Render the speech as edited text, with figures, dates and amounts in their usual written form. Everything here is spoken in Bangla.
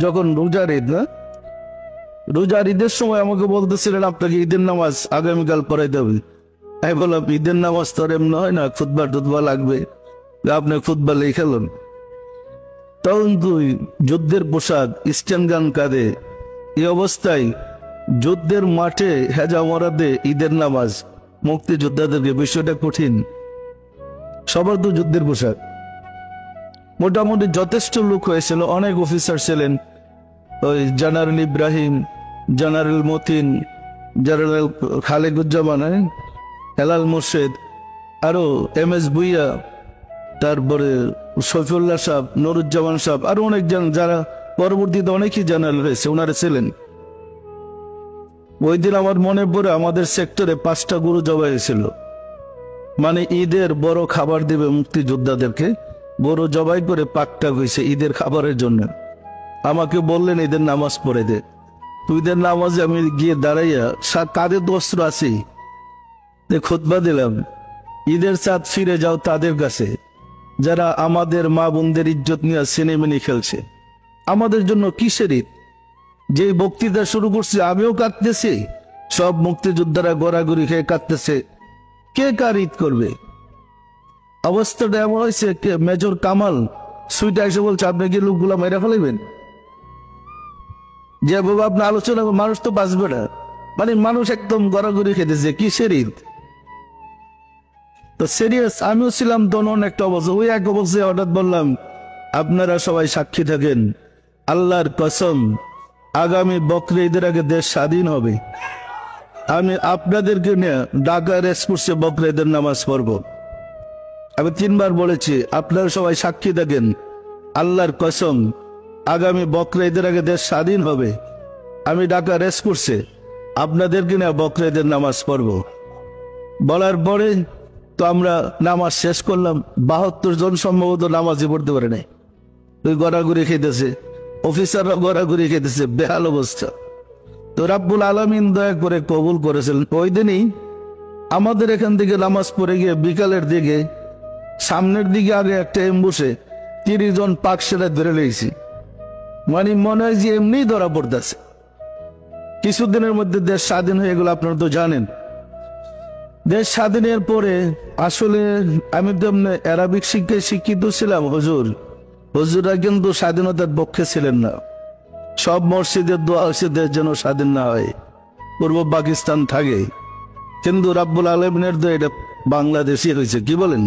যখন রোজার ঈদ, না রোজার ঈদের সময় আমাকে বলতেছিলেন আপনাকে ঈদের নামাজ আগামীকাল পড়াইতে হবে। আমি বললাম ঈদের নামাজ তো আর এমন হয় না, খুতবা টুতবা লাগবে, আপনি খুতবা লিখেলেন। তখন তুই যুদ্ধের পোশাক, স্ট্যান্ড গান কাঁধে, এই অবস্থায় যুদ্ধের মাঠে হেজা মরাদে ঈদের নামাজ মুক্তিযোদ্ধাদেরকে, বিষয়টা কঠিন। সবার তো যুদ্ধের পোশাক। মোটামুটি যথেষ্ট লোক হয়েছিল, অনেক অফিসার ছিলেন, ওই general Ibrahim, general Matin, general Khalequzzaman, Helal Murshed, আরো MS ভুইয়া, তারপরে শফিউল্লাহ সাহেব, নুরুজ্জামান সাহেব, আরো অনেকজন যারা পরবর্তীতে অনেকই জেনারেল হয়েছে, ওনারা ছিলেন। ওই দিন আমার মনে পড়ে আমাদের সেক্টরে 5টা গরু জবাই হয়েছিল। মানে ঈদের বড় খাবার দিবে মুক্তিযোদ্ধাদেরকে, গরু জবাই করে পাকটা হয়েছে ঈদের খাবারের জন্য। আমাকে বললেন ঈদের নামাজ পড়ে দে। ঈদের নামাজে আমি গিয়ে দাঁড়াইয়া কাঁধে তো অস্ত্র আছি, খুতবা দিলাম, ঈদের চাঁদ ফিরে যাও তাদের কাছে যারা আমাদের মা বোনদের ইজ্জত নিয়ে সিনেমিনি খেলছে। আমাদের জন্য কিসের ঈদ? যে বক্তৃতা শুরু করছে আমিও কাঁদতেছি, সব মুক্তিযোদ্ধারা গড়াগড়ি খেয়ে কাঁদতেছে, কে কার ঈদ করবে? অবস্থাটা এমন হয়েছে, মেজর কামাল সুইটা এসে বলছে আপনি কি লোকগুলা মেরে ফেলাইবেন? যে বাবা আপনি আলোচনা, মানুষ তো বাঁচবে না। মানে মানুষ একদম গড়াগড়ি খেতেছে, কিসের ঈদ? তো সিরিয়াস আমিও ছিলাম তখন একটা অবস্থা। ওই এক অবস্থায় হঠাৎ বললাম আপনারা সবাই সাক্ষী থাকেন, আল্লাহর কসম আগামী বকরি ঈদের আগে দেশ স্বাধীন হবে। আমি আপনাদেরকে নিয়ে ঢাকা রেসকোর্সে বকরি ঈদের নামাজ পড়ব। আমি 3বার বলেছি আপনারা সবাই সাক্ষী থাকেন, আল্লাহর কসম আগামী বকরি ঈদের আগে দেশ স্বাধীন হবে। আমি ঢাকা রেসকোর্সে আপনাদেরকে নিয়ে বকরি ঈদের নামাজ পড়ব। বলার পরে তো আমরা নামাজ শেষ করলাম, 72 জন সম্ভবত নামাজই পড়তে পারে নাই। ওই গড়াগড়ি খেতেছে, অফিসাররা গড়াগড়ি খেতেছে, বেহাল অবস্থা। তো রাব্বুল আলামিন দয়া করে কবুল করেছিলেন। ওই দিনই আমাদের এখান থেকে নামাজ পড়ে গিয়ে বিকালের দিকে সামনের দিকে আগে একটা এম্বুসে 30 জন পাক সেটা ধরে লেগেছি। মানে মনে হয় যে এমনি ধরা পড়তেছে। কিছুদিনের মধ্যে দেশ স্বাধীন হয়ে গেল, আপনারা তো জানেন। দেশ স্বাধীনের পরে আসলে আমি তো অ্যারাবিক শিক্ষায় শিক্ষিত ছিলাম। হুজুররা কিন্তু স্বাধীনতার পক্ষে ছিলেন না। সব মসজিদের দোয়া হয়েছে দেশ যেন স্বাধীন না হয়, পূর্ব পাকিস্তান থাকে। কিন্তু রাব্বুল আলামিনের দোয়া এটা বাংলাদেশই হয়েছে। কি বলেন?